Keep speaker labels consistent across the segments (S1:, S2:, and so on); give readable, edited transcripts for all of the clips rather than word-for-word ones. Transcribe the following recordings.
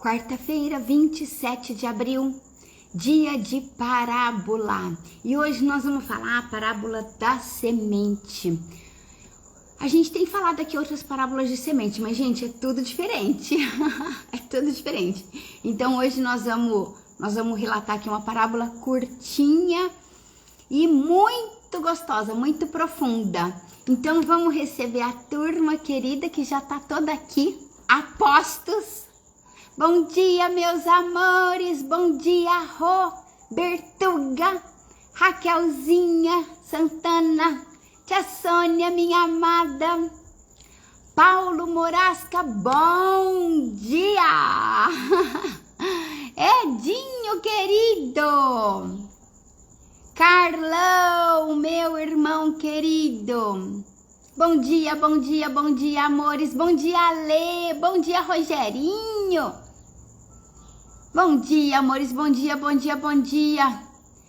S1: Quarta-feira, 27 de abril, dia de parábola. E hoje nós vamos falar a parábola da semente. A gente tem falado aqui outras parábolas de semente, mas, gente, é tudo diferente. É tudo diferente. Então, hoje nós vamos relatar aqui uma parábola curtinha e muito gostosa, muito profunda. Então, vamos receber a turma querida que já tá toda aqui, a postos. Bom dia, meus amores, bom dia, Rô, Bertuga, Raquelzinha, Santana, Tia Sônia, minha amada, Paulo Morasca, bom dia, Edinho querido, Carlão, meu irmão querido, bom dia, bom dia, bom dia, amores, bom dia, Lê, bom dia, Rogerinho. Bom dia, amores, bom dia, bom dia, bom dia.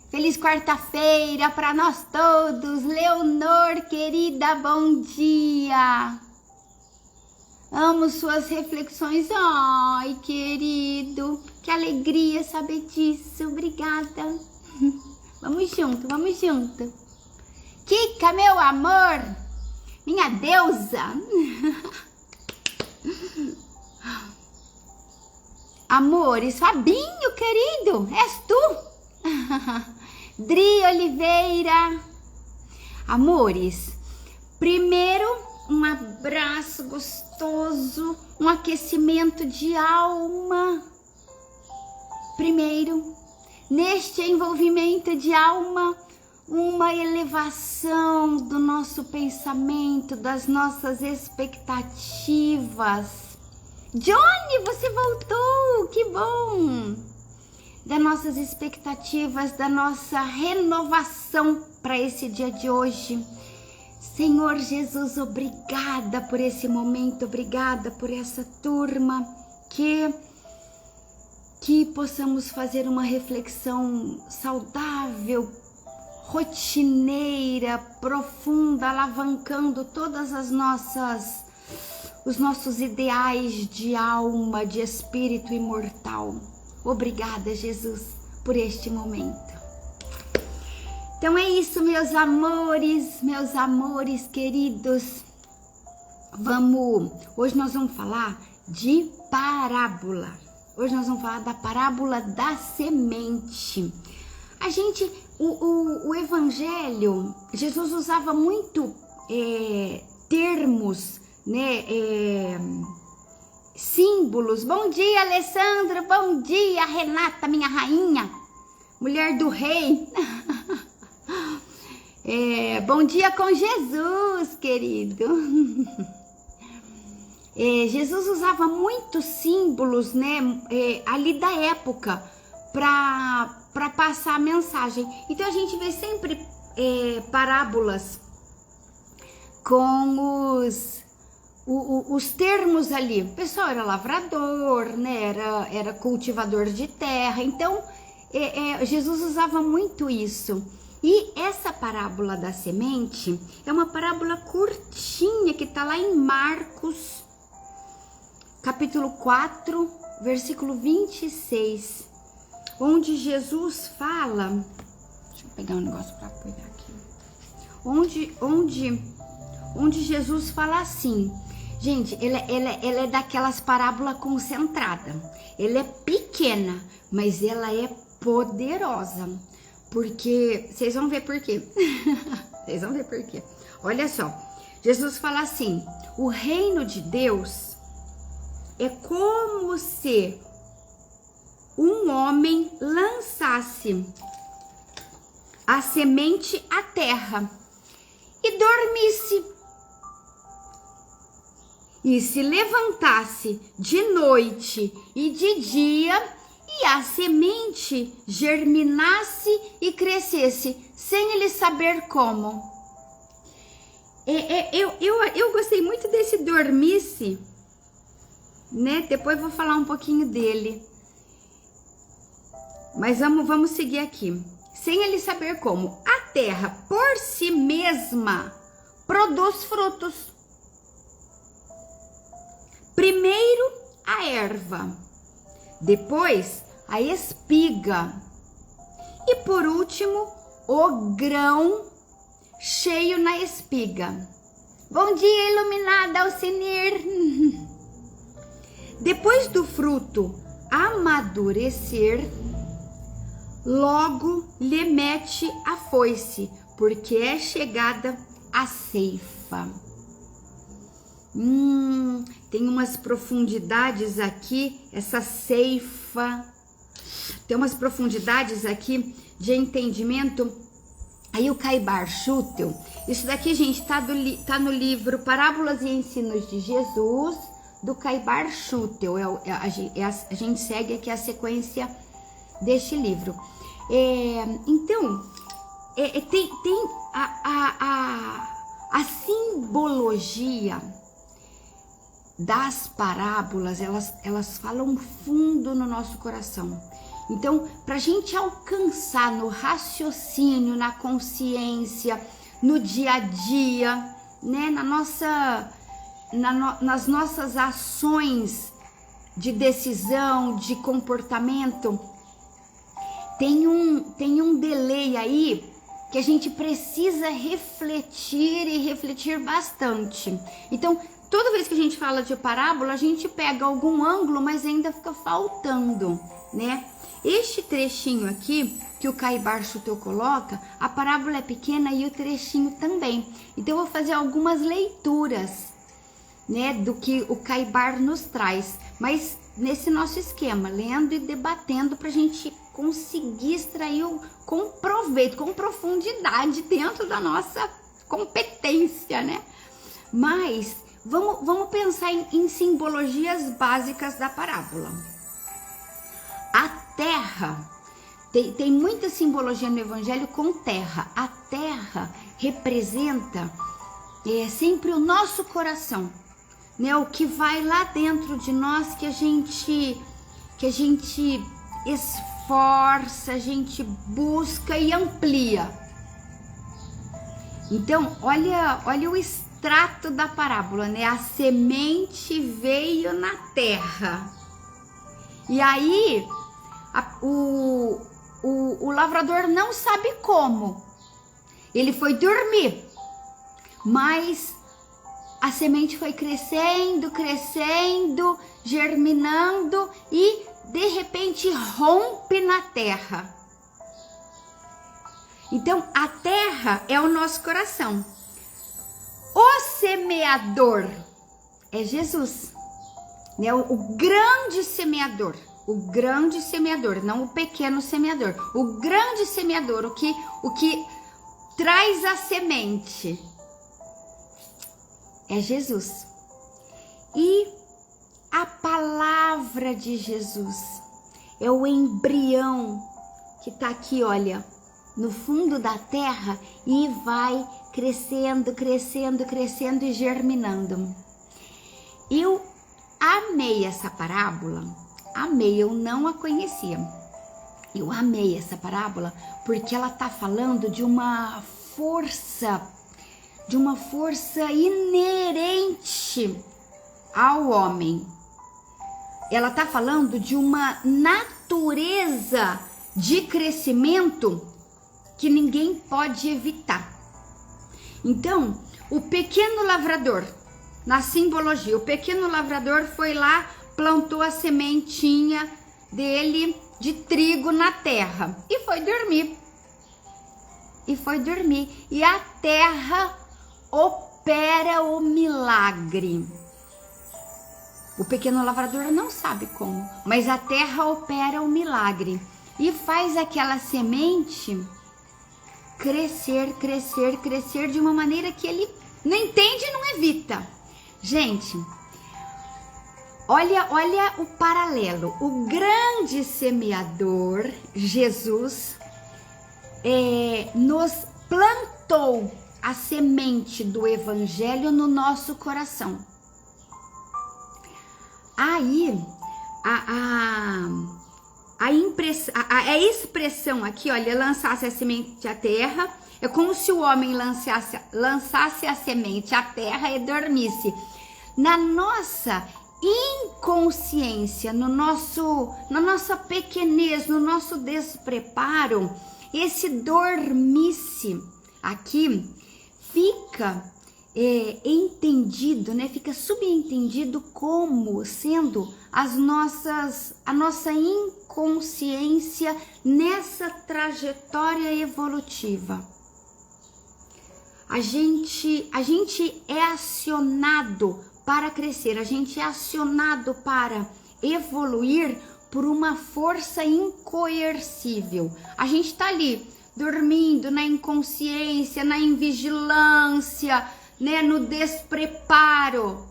S1: Feliz quarta-feira para nós todos. Leonor, querida, bom dia. Amo suas reflexões. Ai, querido, que alegria saber disso. Obrigada. Vamos junto, vamos junto. Kika, meu amor, minha deusa. Amores, Fabinho, querido, és tu? Dri Oliveira. Amores, primeiro um abraço gostoso, um aquecimento de alma. Primeiro, neste envolvimento de alma, uma elevação do nosso pensamento, das nossas expectativas. Johnny, você voltou, que bom! Das nossas expectativas, da nossa renovação para esse dia de hoje. Senhor Jesus, obrigada por esse momento, obrigada por essa turma, que possamos fazer uma reflexão saudável, rotineira, profunda, alavancando todas as os nossos ideais de alma, de espírito imortal. Obrigada, Jesus, por este momento. Então é isso, meus amores queridos. Hoje nós vamos falar de parábola. Hoje nós vamos falar da parábola da semente. O evangelho, Jesus usava muito termos, né, símbolos. Bom dia, Alessandra, bom dia, Renata, minha rainha, mulher do rei. Bom dia com Jesus, querido. Jesus usava muitos símbolos, né, ali da época, para passar a mensagem. Então a gente vê sempre parábolas com os termos ali. O pessoal era lavrador, né? Era cultivador de terra. Então, Jesus usava muito isso. E essa parábola da semente é uma parábola curtinha que está lá em Marcos, capítulo 4, versículo 26, onde Jesus fala... Deixa eu pegar um negócio para cuidar aqui. Onde Jesus fala assim... Gente, ela é daquelas parábolas concentradas. Ela é pequena, mas ela é poderosa. Porque, vocês vão ver por quê. Vocês vão ver por quê. Olha só, Jesus fala assim: o reino de Deus é como se um homem lançasse a semente à terra e dormisse. E se levantasse de noite e de dia, e a semente germinasse e crescesse, sem ele saber como. Eu gostei muito desse dormisse, né? Depois vou falar um pouquinho dele. Mas vamos seguir aqui. Sem ele saber como. A terra, por si mesma, produz frutos. Primeiro a erva, depois a espiga e por último o grão cheio na espiga. Bom dia, iluminada Alcenir! Depois do fruto amadurecer, logo lhe mete a foice, porque é chegada a ceifa. Tem umas profundidades aqui, essa ceifa, tem umas profundidades aqui de entendimento. Aí o Caibar Schutel, isso daqui, gente, tá no livro Parábolas e Ensinos de Jesus, do Caibar Schutel. A gente segue aqui a sequência deste livro. Então, tem a simbologia das parábolas, elas falam fundo no nosso coração. Então, para a gente alcançar no raciocínio, na consciência, no dia a dia, né, nas nossas ações de decisão, de comportamento, tem um delay aí que a gente precisa refletir e refletir bastante. Então, toda vez que a gente fala de parábola, a gente pega algum ângulo, mas ainda fica faltando, né? Este trechinho aqui, que o Caibar Schutel coloca, a parábola é pequena e o trechinho também. Então, eu vou fazer algumas leituras, né, do que o Caibar nos traz, mas nesse nosso esquema, lendo e debatendo para a gente conseguir extrair com proveito, com profundidade dentro da nossa competência, né? Mas vamos pensar em simbologias básicas da parábola. A terra, tem muita simbologia no Evangelho com terra. A terra representa sempre o nosso coração, né? O que vai lá dentro de nós, que a gente esforça, a gente busca e amplia. Então, olha o extrato da parábola, né? A semente veio na terra. E aí, o lavrador não sabe como. Ele foi dormir, mas a semente foi crescendo, germinando e de repente rompe na terra. Então, a terra é o nosso coração. O semeador é Jesus, né? O grande semeador. O grande semeador, não o pequeno semeador. O grande semeador, o que traz a semente, é Jesus. E a palavra de Jesus é o embrião que tá aqui, olha, no fundo da terra e vai crescendo e germinando. Eu amei essa parábola, eu não a conhecia. Eu amei essa parábola porque ela tá falando de uma força inerente ao homem. Ela tá falando de uma natureza de crescimento que ninguém pode evitar. Então, o pequeno lavrador, na simbologia, o pequeno lavrador foi lá, plantou a sementinha dele de trigo na terra e foi dormir. E a terra opera o milagre. O pequeno lavrador não sabe como, mas a terra opera o milagre e faz aquela semente crescer de uma maneira que ele não entende e não evita. Gente, olha o paralelo. O grande semeador, Jesus, nos plantou a semente do evangelho no nosso coração. Aí, a expressão aqui, olha, lançasse a semente à terra, é como se o homem lançasse a semente à terra e dormisse. Na nossa inconsciência, na nossa pequenez, no nosso despreparo, esse dormice aqui fica entendido, né? Fica subentendido como sendo a nossa inconsciência nessa trajetória evolutiva. A gente é acionado para crescer, a gente é acionado para evoluir por uma força incoercível. A gente está ali dormindo na inconsciência, na invigilância, né, no despreparo.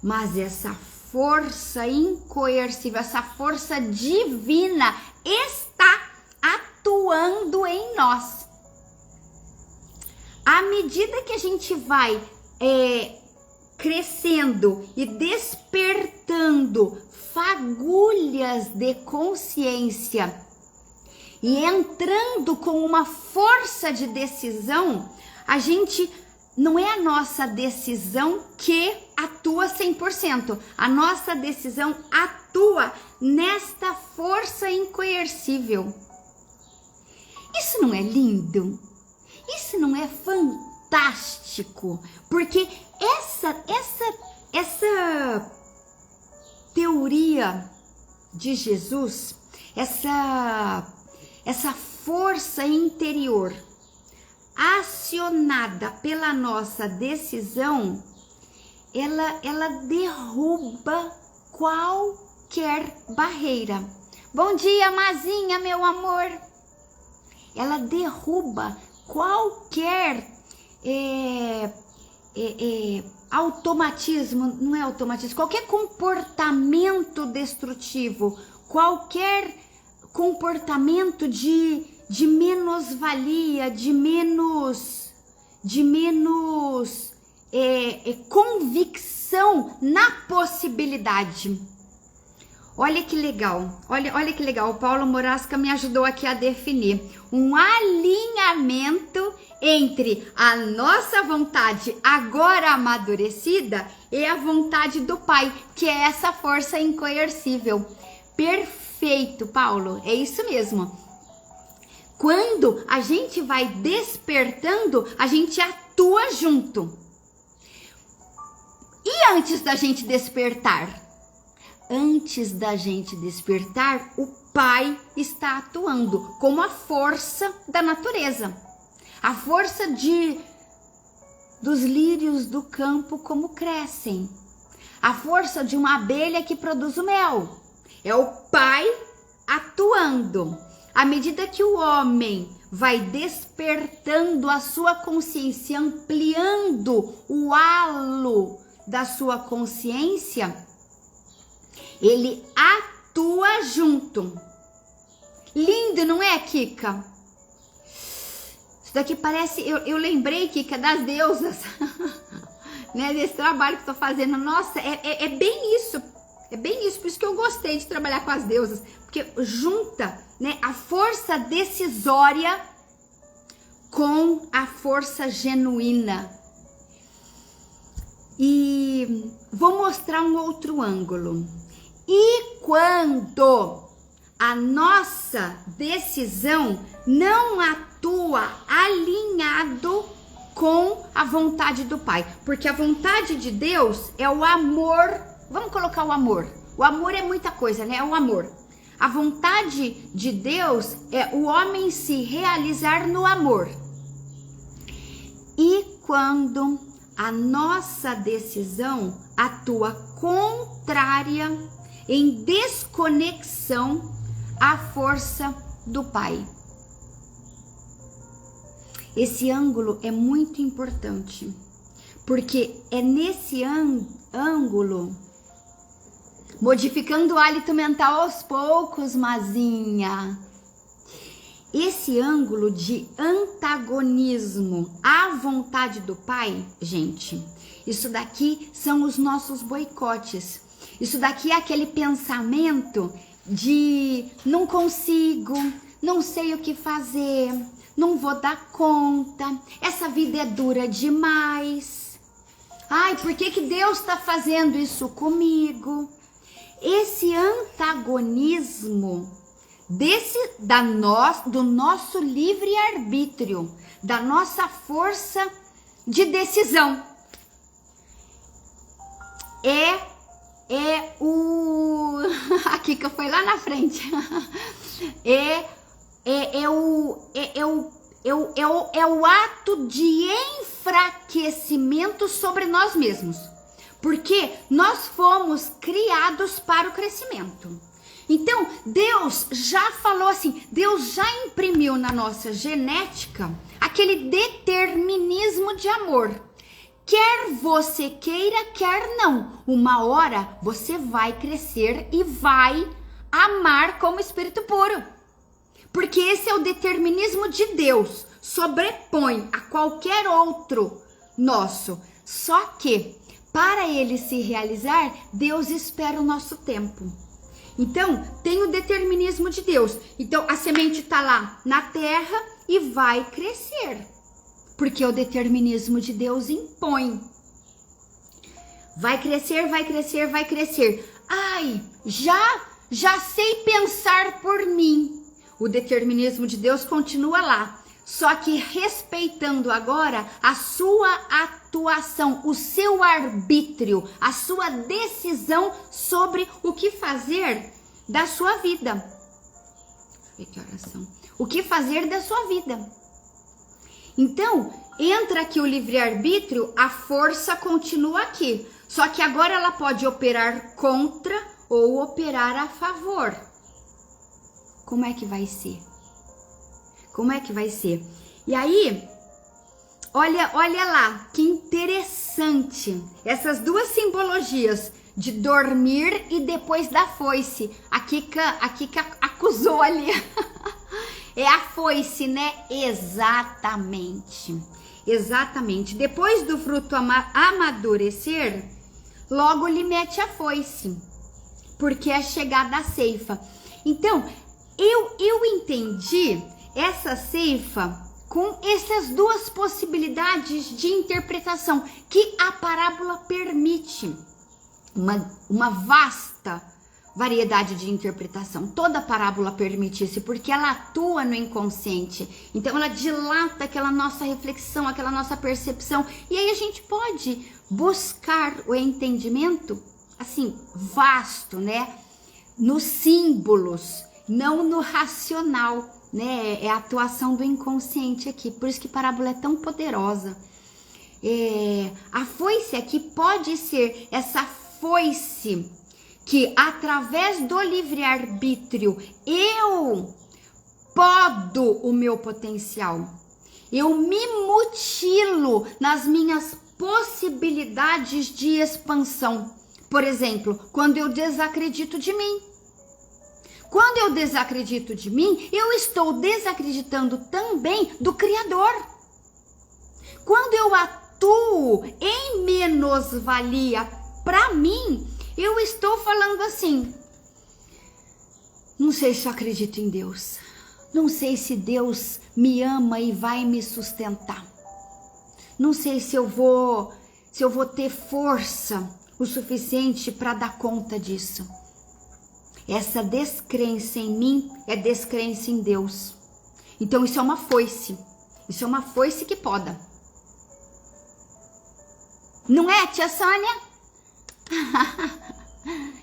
S1: Mas essa força incoercível, essa força divina está atuando em nós. À medida que a gente vai crescendo e despertando fagulhas de consciência e entrando com uma força de decisão, não é a nossa decisão que atua 100%. A nossa decisão atua nesta força incoercível. Isso não é lindo? Isso não é fantástico? Porque essa teoria de Jesus, essa força interior acionada pela nossa decisão, ela derruba qualquer barreira. Bom dia, Mazinha, meu amor. Ela derruba qualquer automatismo, não é automatismo, qualquer comportamento destrutivo, qualquer comportamento de menos-valia, de menos convicção na possibilidade. Olha que legal, olha que legal, o Paulo Morasca me ajudou aqui a definir um alinhamento entre a nossa vontade agora amadurecida e a vontade do Pai, que é essa força incoercível. Perfeito, Paulo, é isso mesmo. Quando a gente vai despertando, a gente atua junto. E antes da gente despertar? Antes da gente despertar, o Pai está atuando como a força da natureza. A força dos lírios do campo como crescem. A força de uma abelha que produz o mel. É o Pai atuando. À medida que o homem vai despertando a sua consciência, ampliando o halo da sua consciência, ele atua junto. Lindo, não é, Kika? Isso daqui parece... Eu lembrei, Kika, das deusas. Né, desse trabalho que estou fazendo. Nossa, é bem isso. É bem isso. Por isso que eu gostei de trabalhar com as deusas. Porque junta, né, a força decisória com a força genuína. E vou mostrar um outro ângulo. E quando a nossa decisão não atua alinhado com a vontade do Pai, porque a vontade de Deus é o amor. Vamos colocar o amor. O amor é muita coisa, né? É o amor. A vontade de Deus é o homem se realizar no amor. E quando a nossa decisão atua contrária, em desconexão à força do Pai. Esse ângulo é muito importante, porque é nesse ângulo, modificando o hálito mental aos poucos, Mazinha, esse ângulo de antagonismo à vontade do Pai, gente, isso daqui são os nossos boicotes. Isso daqui é aquele pensamento de não consigo, não sei o que fazer, não vou dar conta, essa vida é dura demais. Ai, por que Deus está fazendo isso comigo? Esse antagonismo do nosso livre-arbítrio, da nossa força de decisão, é o... Aqui que eu fui lá na frente. É o ato de enfraquecimento sobre nós mesmos. Porque nós fomos criados para o crescimento. Então, Deus já falou assim, Deus já imprimiu na nossa genética aquele determinismo de amor. Quer você queira, quer não. Uma hora você vai crescer e vai amar como espírito puro. Porque esse é o determinismo de Deus. Sobrepõe a qualquer outro nosso. Só que, para ele se realizar, Deus espera o nosso tempo. Então, tem o determinismo de Deus. Então, a semente está lá na terra e vai crescer. Porque o determinismo de Deus impõe. Vai crescer, vai crescer, vai crescer. Ai, já sei pensar por mim. O determinismo de Deus continua lá. Só que respeitando agora a sua atuação, o seu arbítrio, a sua decisão sobre o que fazer da sua vida. Deixa eu ver que horas são. O que fazer da sua vida. Então, entra aqui o livre-arbítrio, a força continua aqui. Só que agora ela pode operar contra ou operar a favor. Como é que vai ser? Como é que vai ser? E aí, olha lá, que interessante. Essas duas simbologias de dormir e depois da foice. A Kika acusou ali. É a foice, né? Exatamente. Exatamente. Depois do fruto amadurecer, logo lhe mete a foice. Porque é chegada a ceifa. Então, eu entendi essa ceifa com essas duas possibilidades de interpretação que a parábola permite. Uma vasta variedade de interpretação. Toda parábola permite isso, porque ela atua no inconsciente. Então ela dilata aquela nossa reflexão, aquela nossa percepção. E aí a gente pode buscar o entendimento, assim, vasto, né? Nos símbolos, não no racional, né? É a atuação do inconsciente aqui. Por isso que parábola é tão poderosa. A foice aqui pode ser essa foice que através do livre-arbítrio eu podo o meu potencial. Eu me mutilo nas minhas possibilidades de expansão. Por exemplo, quando eu desacredito de mim. Quando eu desacredito de mim, eu estou desacreditando também do Criador. Quando eu atuo em menos-valia para mim, eu estou falando assim, não sei se eu acredito em Deus, não sei se Deus me ama e vai me sustentar, não sei se eu vou ter força o suficiente para dar conta disso. Essa descrença em mim é descrença em Deus. Então isso é uma foice, isso é uma foice que poda. Não é, tia Sônia?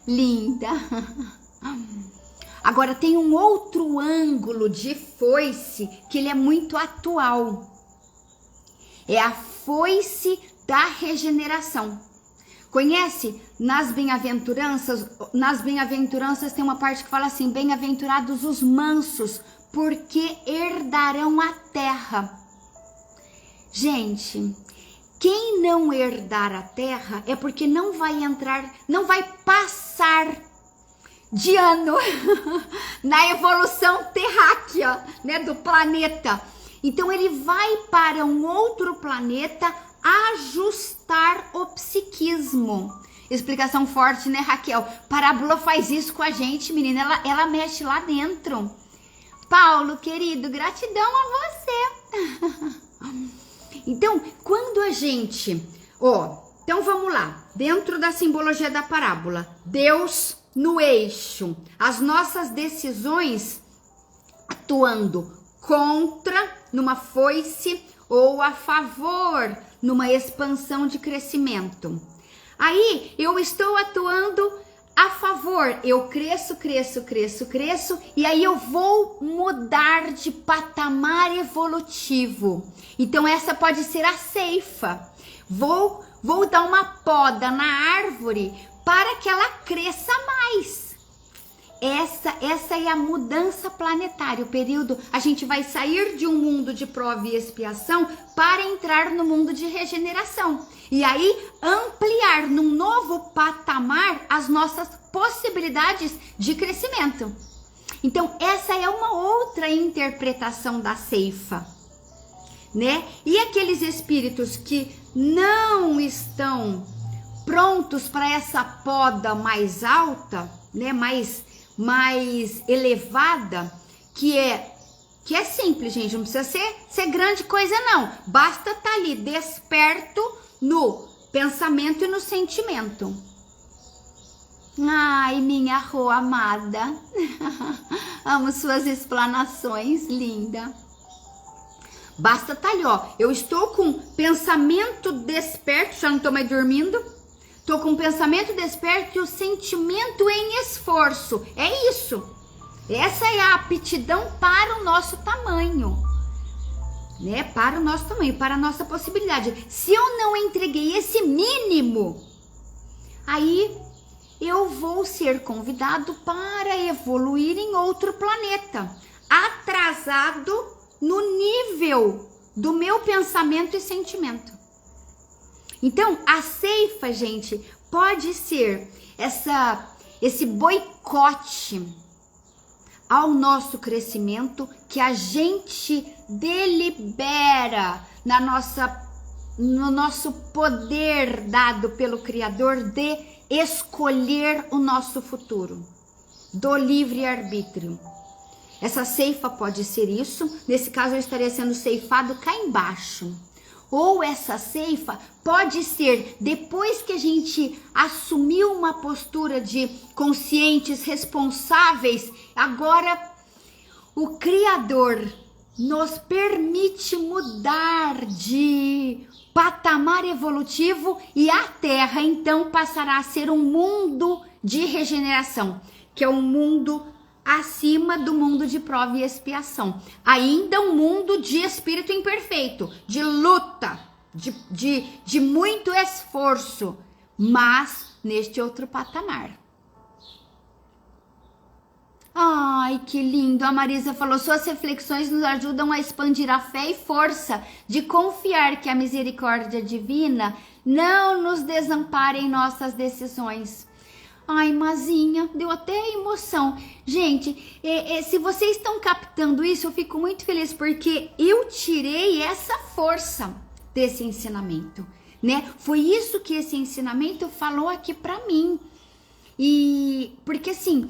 S1: Linda. Agora tem um outro ângulo de foice que ele é muito atual. É a foice da regeneração. Conhece? Nas bem-aventuranças tem uma parte que fala assim: bem-aventurados os mansos, porque herdarão a terra. Gente, quem não herdar a terra é porque não vai passar de ano na evolução terráquea, né, do planeta. Então ele vai para um outro planeta ajustar o psiquismo. Explicação forte, né, Raquel? Parábola faz isso com a gente, menina, ela mexe lá dentro. Paulo, querido, gratidão a você. Então, quando a gente, Então vamos lá, dentro da simbologia da parábola, Deus no eixo, as nossas decisões atuando contra numa foice ou a favor numa expansão de crescimento. Aí eu estou atuando a favor, eu cresço, e aí eu vou mudar de patamar evolutivo. Então essa pode ser a ceifa. Vou dar uma poda na árvore para que ela cresça mais. Essa é a mudança planetária, o período, a gente vai sair de um mundo de prova e expiação para entrar no mundo de regeneração. E aí ampliar num novo patamar as nossas possibilidades de crescimento. Então essa é uma outra interpretação da ceifa, né? E aqueles espíritos que não estão prontos para essa poda mais alta, né? Mais elevada, que é simples, gente, não precisa ser grande coisa não, basta estar ali desperto no pensamento e no sentimento. Ai, minha Rô amada, amo suas explanações, linda. Basta estar ali, ó, eu estou com pensamento desperto, já não estou mais dormindo. Tô com o pensamento desperto e o sentimento em esforço. É isso. Essa é a aptidão para o nosso tamanho, né? Para o nosso tamanho, para a nossa possibilidade. Se eu não entreguei esse mínimo, aí eu vou ser convidado para evoluir em outro planeta, atrasado no nível do meu pensamento e sentimento. Então, a ceifa, gente, pode ser esse boicote ao nosso crescimento que a gente delibera no nosso poder dado pelo Criador de escolher o nosso futuro, do livre-arbítrio. Essa ceifa pode ser isso, nesse caso eu estaria sendo ceifado cá embaixo. Ou essa ceifa pode ser depois que a gente assumiu uma postura de conscientes, responsáveis, agora o Criador nos permite mudar de patamar evolutivo e a Terra então passará a ser um mundo de regeneração, que é um mundo acima do mundo de prova e expiação. Ainda um mundo de espírito imperfeito, de luta, de muito esforço, mas neste outro patamar. Ai, que lindo! A Marisa falou, suas reflexões nos ajudam a expandir a fé e força de confiar que a misericórdia divina não nos desampara em nossas decisões. Ai, Mazinha, deu até emoção. Gente, se vocês estão captando isso, eu fico muito feliz, porque eu tirei essa força desse ensinamento, né? Foi isso que esse ensinamento falou aqui pra mim. E porque assim,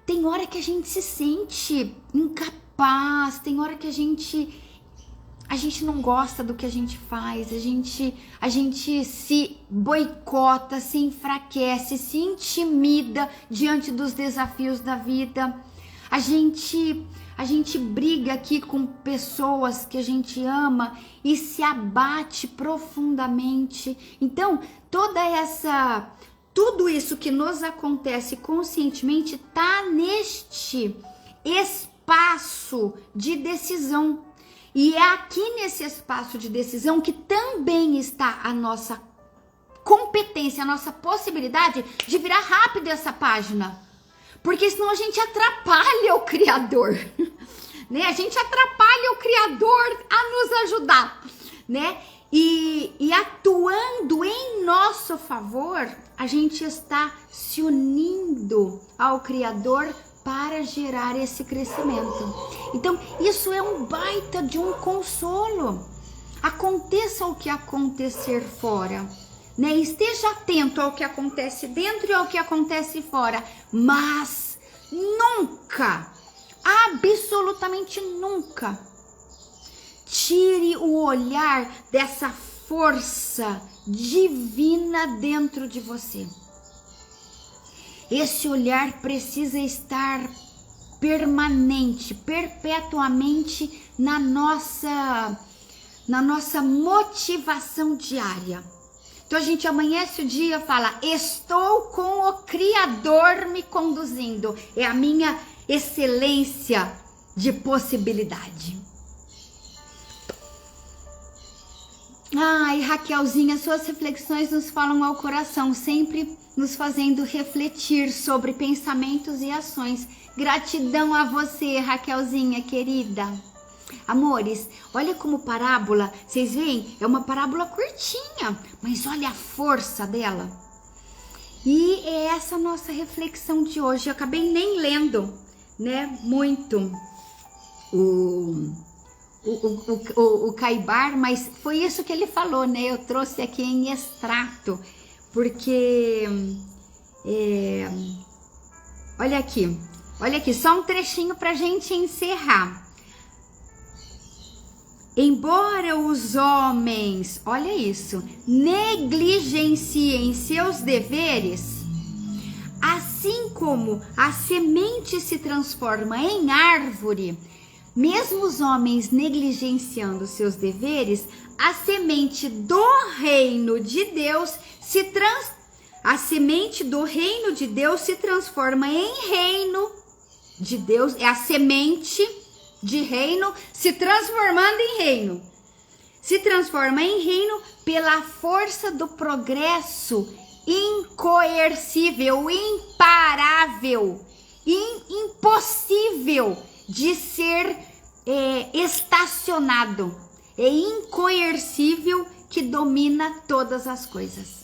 S1: tem hora que a gente se sente incapaz, tem hora que a gente não gosta do que a gente faz, a gente se boicota, se enfraquece, se intimida diante dos desafios da vida. A gente briga aqui com pessoas que a gente ama e se abate profundamente. Então, tudo isso que nos acontece conscientemente tá neste espaço de decisão. E é aqui nesse espaço de decisão que também está a nossa competência, a nossa possibilidade de virar rápido essa página. Porque senão a gente atrapalha o Criador, né? A gente atrapalha o Criador a nos ajudar, né? E atuando em nosso favor, a gente está se unindo ao Criador para gerar esse crescimento. Então, isso é um baita de um consolo. Aconteça o que acontecer fora, né? Esteja atento ao que acontece dentro e ao que acontece fora, mas nunca, absolutamente nunca, tire o olhar dessa força divina dentro de você. Esse olhar precisa estar permanente, perpetuamente na nossa motivação diária. Então a gente amanhece o dia e fala: estou com o Criador me conduzindo. É a minha excelência de possibilidade. Ai, Raquelzinha, suas reflexões nos falam ao coração, sempre nos fazendo refletir sobre pensamentos e ações. Gratidão a você, Raquelzinha, querida. Amores, olha como parábola, vocês veem? É uma parábola curtinha, mas olha a força dela. E é essa nossa reflexão de hoje. Eu acabei nem lendo, né, muito o Caibar, mas foi isso que ele falou, né? Eu trouxe aqui em extrato, porque olha aqui, só um trechinho pra gente encerrar. Embora os homens, olha isso, negligenciem seus deveres, assim como a semente se transforma em árvore, mesmo os homens negligenciando seus deveres, a semente do reino de Deus se transforma em reino de Deus. É a semente de reino se transformando em reino. Se transforma em reino pela força do progresso incoercível, imparável, impossível de ser estacionado. É incoercível, que domina todas as coisas.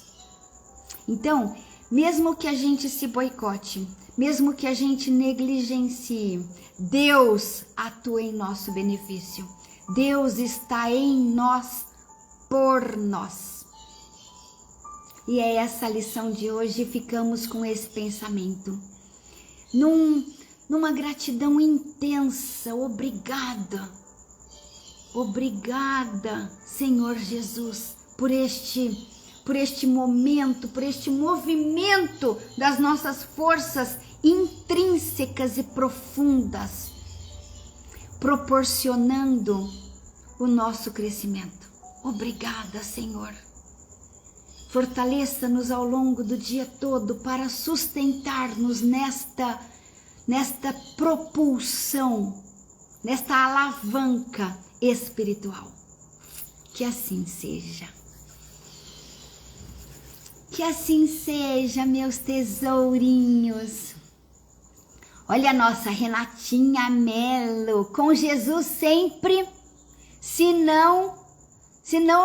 S1: Então, mesmo que a gente se boicote, mesmo que a gente negligencie, Deus atua em nosso benefício. Deus está em nós, por nós. E é essa a lição de hoje. Ficamos com esse pensamento. Numa gratidão intensa. Obrigada. Obrigada, Senhor Jesus, por este momento, por este movimento das nossas forças intrínsecas e profundas, proporcionando o nosso crescimento. Obrigada, Senhor. Fortaleça-nos ao longo do dia todo para sustentar-nos nesta propulsão, nesta alavanca espiritual. Que assim seja. Que assim seja, meus tesourinhos. Olha a nossa Renatinha Melo, com Jesus sempre, senão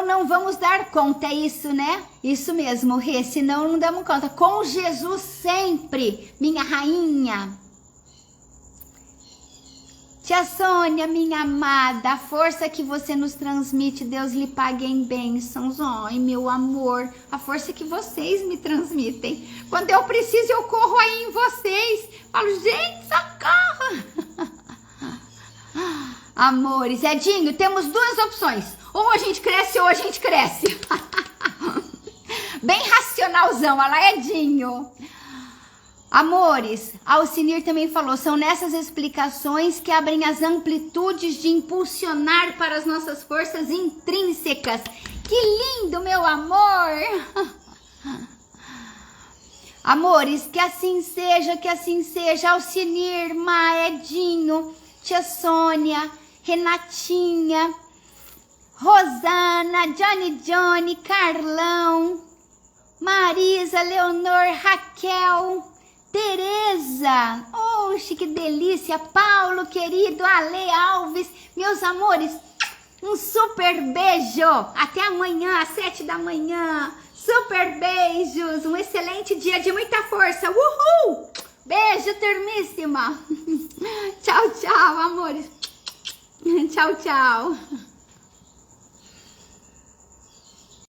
S1: não vamos dar conta, é isso, né? Isso mesmo, Rê, senão não damos conta. Com Jesus sempre, minha rainha. Tia Sônia, minha amada, a força que você nos transmite, Deus lhe pague em bênçãos. Ai, meu amor, a força que vocês me transmitem. Quando eu preciso, eu corro aí em vocês. Falo, gente, socorro. Amores, Edinho, temos duas opções. Ou a gente cresce ou a gente cresce. Bem racionalzão, olha lá, Edinho. Amores, Alcinir também falou, são nessas explicações que abrem as amplitudes de impulsionar para as nossas forças intrínsecas. Que lindo, meu amor! Amores, que assim seja, Alcinir, Edinho, Tia Sônia, Renatinha, Rosana, Johnny, Carlão, Marisa, Leonor, Raquel, Tereza, oxe, que delícia, Paulo, querido, Ale Alves, meus amores, um super beijo, até amanhã às 7 da manhã, super beijos, um excelente dia de muita força, uhul, beijo, turmíssima, tchau, amores, tchau.